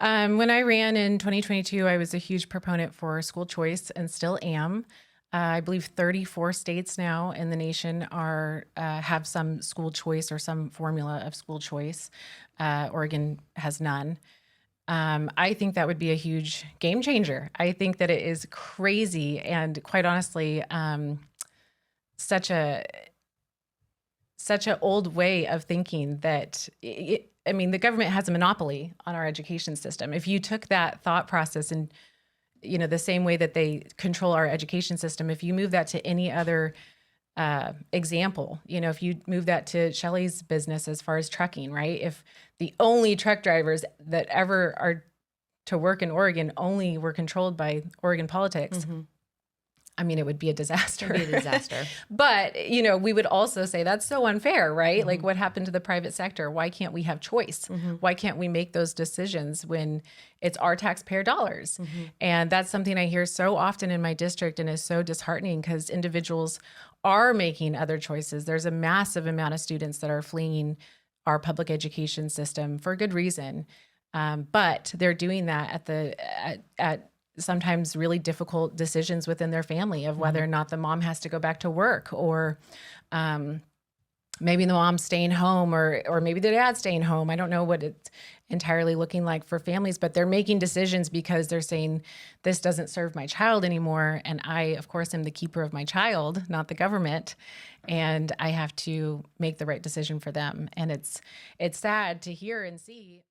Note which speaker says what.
Speaker 1: When I ran in 2022, I was a huge proponent for school choice and still am. I believe 34 states now in the nation are have some school choice or some formula of school choice. Oregon has none. I think that would be a huge game changer. I think that it is crazy and quite honestly, such a such an old way of thinking that I mean, the government has a monopoly on our education system. If you took that thought process and, the same way that they control our education system, if you move that to any other example, if you move that to Shelley's business as far as trucking, right? If the only truck drivers that ever are to work in Oregon only were controlled by Oregon politics, I mean, it would be a disaster.
Speaker 2: It'd be a disaster.
Speaker 1: But, we would also say that's so unfair, right? Like what happened to the private sector? Why can't we have choice? Why can't we make those decisions when it's our taxpayer dollars? And that's something I hear so often in my district and is so disheartening because individuals are making other choices. There's a massive amount of students that are fleeing our public education system for good reason. But they're doing that at sometimes really difficult decisions within their family of whether or not the mom has to go back to work or maybe the mom's staying home or maybe the dad's staying home. I don't know what it's entirely looking like for families, but they're making decisions because they're saying this doesn't serve my child anymore. And I, of course, am the keeper of my child, not the government. And I have to make the right decision for them. And it's sad to hear and see.